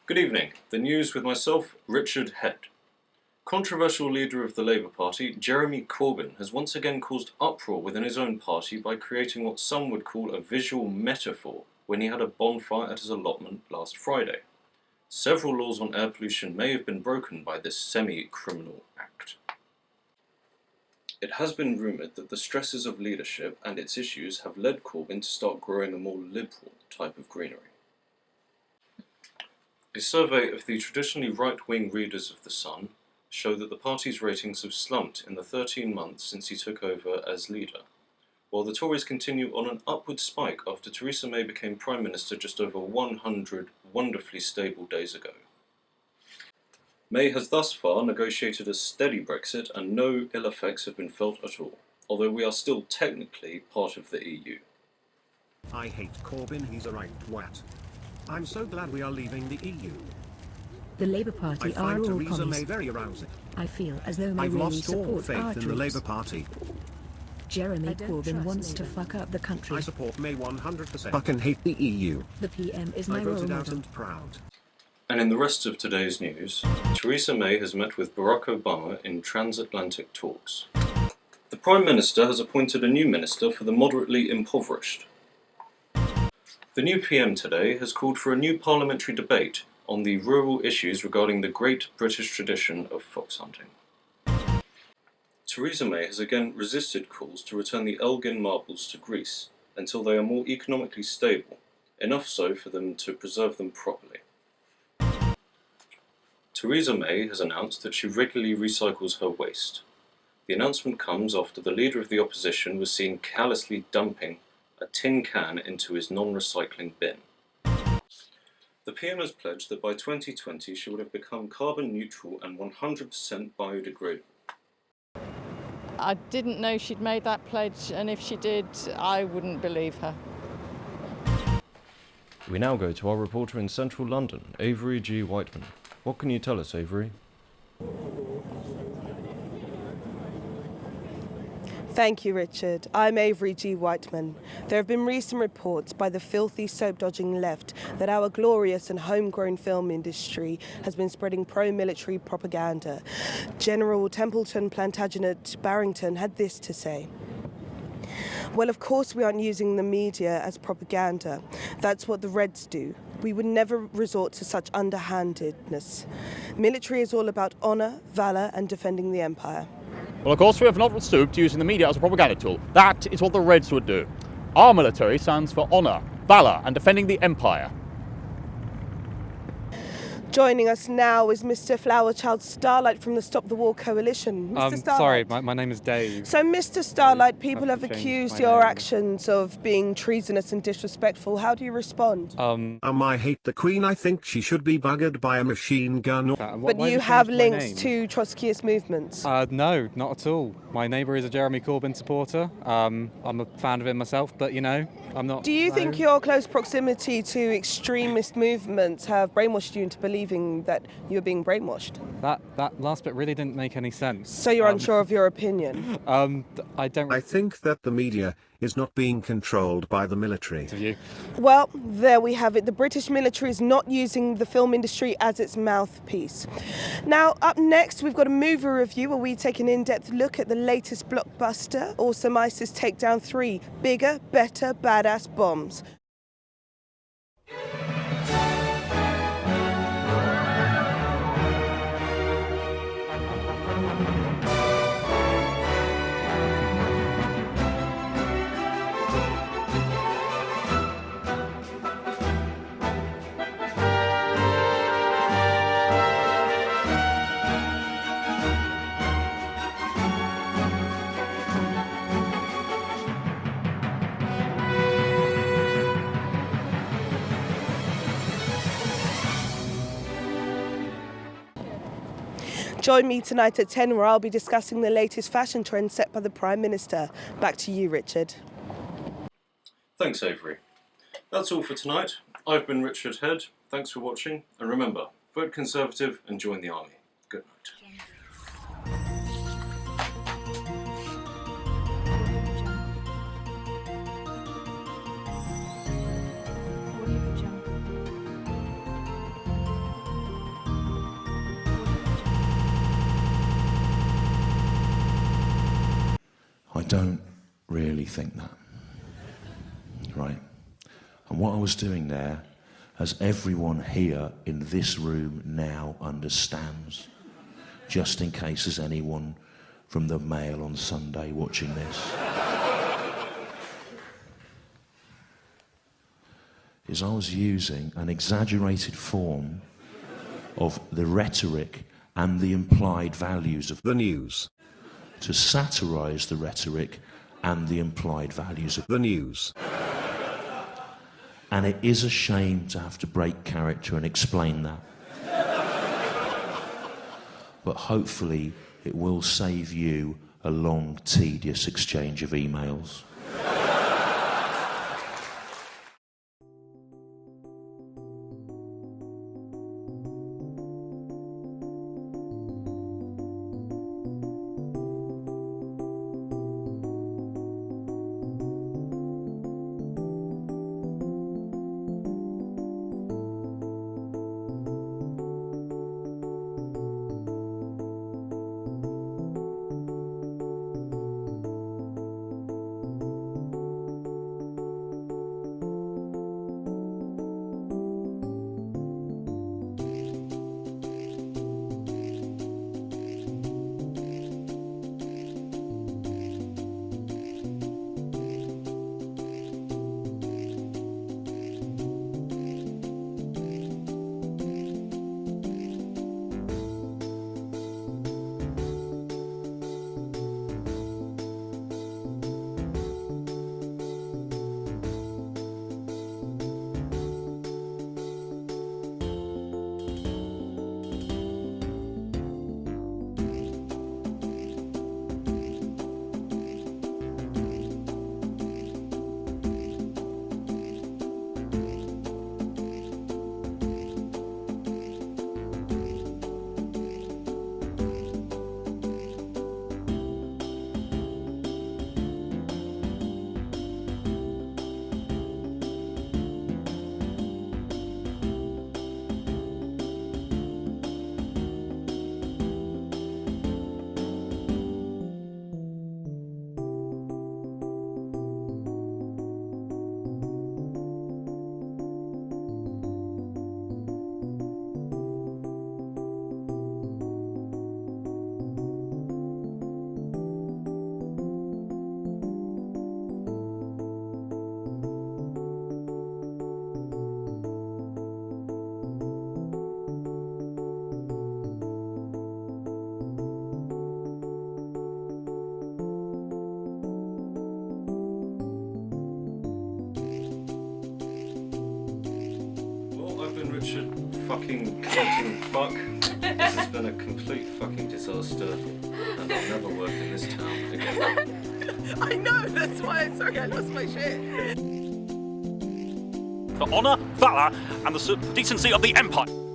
Good evening. The news with myself, Richard Head. Controversial leader of the Labour Party, Jeremy Corbyn, has once again caused uproar within his own party by creating what some would call a visual metaphor when he had a bonfire at his allotment last Friday. Several laws on air pollution may have been broken by this semi-criminal act. It has been rumoured that the stresses of leadership and its issues have led Corbyn to start growing a more liberal type of greenery. A survey of the traditionally right-wing readers of The Sun show that the party's ratings have slumped in the 13 months since he took over as leader, while the Tories continue on an upward spike after Theresa May became Prime Minister just over 100 wonderfully stable days ago. May has thus far negotiated a steady Brexit and no ill effects have been felt at all, although we are still technically part of the EU. I hate Corbyn, he's a right twat. I'm so glad we are leaving the EU. The Labour Party I are find all Theresa commies. May very arousing. I feel as though May I've really lost all support our faith in the troops. Labour Party. Jeremy Corbyn wants to fuck up the country. I support May 100%. Fucking hate the EU. The PM is I my role voted out model. and proud. And in the rest of today's news, Theresa May has met with Barack Obama in transatlantic talks. The Prime Minister has appointed a new minister for the moderately impoverished. The new PM today has called for a new parliamentary debate on the rural issues regarding the great British tradition of fox hunting. Theresa May has again resisted calls to return the Elgin marbles to Greece until they are more economically stable, enough so for them to preserve them properly. Theresa May has announced that she regularly recycles her waste. The announcement comes after the leader of the opposition was seen callously dumping a tin can into his non-recycling bin. The PM has pledged that by 2020 she would have become carbon neutral and 100% biodegradable. I didn't know she'd made that pledge, and if she did, I wouldn't believe her. We now go to our reporter in central London, Avery G. Whiteman. What can you tell us, Avery? Thank you, Richard. I'm Avery G. Whiteman. There have been recent reports by the filthy soap-dodging left that our glorious and homegrown film industry has been spreading pro-military propaganda. General Templeton Plantagenet Barrington had this to say. Well, of course we aren't using the media as propaganda. That's what the Reds do. We would never resort to such underhandedness. Military is all about honour, valour and defending the empire. Well, of course, we have not stooped to using the media as a propaganda tool. That is what the Reds would do. Our military stands for honour, valour and defending the empire. Joining us now is Mr. Flowerchild Starlight from the Stop the War Coalition. Mr. Starlight. Sorry, my name is Dave. So, Mr. Starlight, people have changed accused my your name. actions of being treasonous and disrespectful. How do you respond? I hate the Queen, I think she should be buggered by a machine gun. But you have links to Trotskyist movements. No, not at all. My neighbour is a Jeremy Corbyn supporter. I'm a fan of him myself, but I'm not. Do you think your close proximity to extremist movements have brainwashed you into believing that you're being brainwashed? That last bit really didn't make any sense. So you're unsure of your opinion? I don't. I think that the media is not being controlled by the military. Well, there we have it. The British military is not using the film industry as its mouthpiece. Now, up next, we've got a movie review where we take an in-depth look at the latest blockbuster, Awesome ISIS Takedown 3, Bigger, Better, Badass Bombs. Join me tonight at 10 where I'll be discussing the latest fashion trends set by the Prime Minister. Back to you, Richard. Thanks, Avery. That's all for tonight. I've been Richard Head. Thanks for watching, and remember, vote Conservative and join the army. Good night. Audio Jungle. don't really think that. Right? And what I was doing there, as everyone here in this room now understands, just in case there's anyone from the Mail on Sunday watching this, is I was using an exaggerated form of the rhetoric and the implied values of the news to satirise the rhetoric and the implied values of the news. And it is a shame to have to break character and explain that. But hopefully it will save you a long, tedious exchange of emails. Richard fucking Captain Fuck. This has been a complete fucking disaster, and I'll never work in this town again. I know, that's why I'm sorry I lost my shit. For honour, valour, and the decency of the Empire.